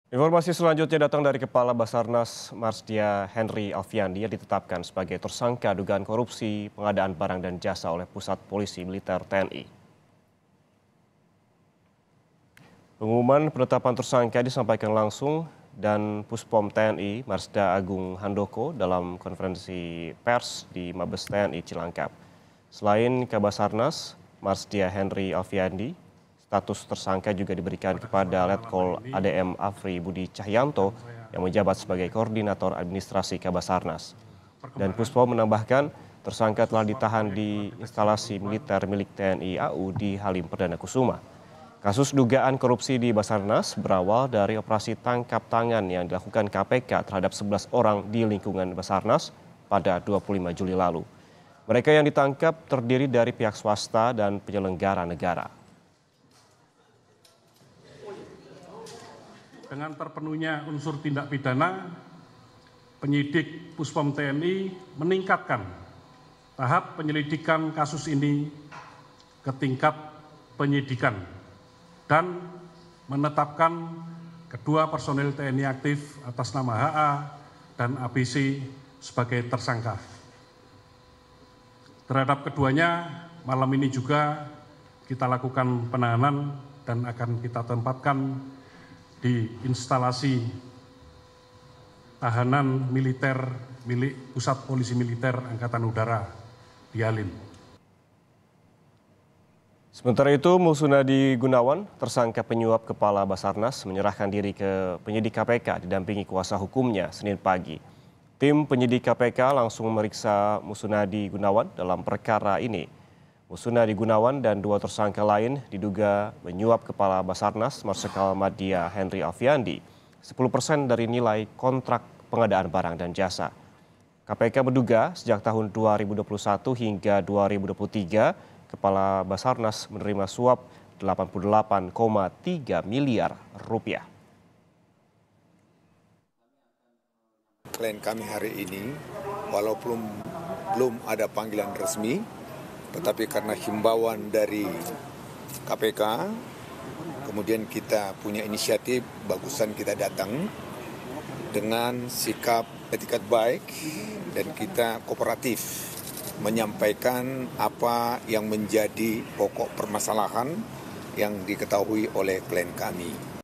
Informasi selanjutnya datang dari Kepala Basarnas Marsdia Henry Alfiandi yang ditetapkan sebagai tersangka dugaan korupsi pengadaan barang dan jasa oleh Pusat Polisi Militer TNI. Pengumuman penetapan tersangka disampaikan langsung dan Puspom TNI Marsda Agung Handoko dalam konferensi pers di Mabes TNI Cilangkap. Selain Kabasarnas Marsdia Henry Alfiandi, status tersangka juga diberikan kepada Letkol ADM Afri Budi Cahyanto yang menjabat sebagai Koordinator Administrasi Kabasarnas. Dan Puspom menambahkan tersangka telah ditahan di instalasi militer milik TNI AU di Halim Perdana Kusuma. Kasus dugaan korupsi di Basarnas berawal dari operasi tangkap tangan yang dilakukan KPK terhadap 11 orang di lingkungan Basarnas pada 25 Juli lalu. Mereka yang ditangkap terdiri dari pihak swasta dan penyelenggara negara. Dengan terpenuhnya unsur tindak pidana, penyidik Puspom TNI meningkatkan tahap penyelidikan kasus ini ke tingkat penyidikan dan menetapkan kedua personel TNI aktif atas nama HA dan ABC sebagai tersangka. Terhadap keduanya, malam ini juga kita lakukan penahanan dan akan kita tempatkan di instalasi tahanan militer milik Pusat Polisi Militer Angkatan Udara di Halim. Sementara itu, Musunadi Gunawan, tersangka penyuap Kepala Basarnas, menyerahkan diri ke penyidik KPK didampingi kuasa hukumnya Senin pagi. Tim penyidik KPK langsung memeriksa Musunadi Gunawan dalam perkara ini. Musunadi Gunawan dan dua tersangka lain diduga menyuap Kepala Basarnas Marsikal Madya Henry Alfiandi 10% dari nilai kontrak pengadaan barang dan jasa. KPK menduga sejak tahun 2021 hingga 2023 Kepala Basarnas menerima suap 88,3 miliar rupiah. Klien kami hari ini, walaupun belum ada panggilan resmi, tetapi karena himbauan dari KPK, kemudian kita punya inisiatif, bagusan kita datang dengan sikap etikat baik dan kita kooperatif menyampaikan apa yang menjadi pokok permasalahan yang diketahui oleh klien kami.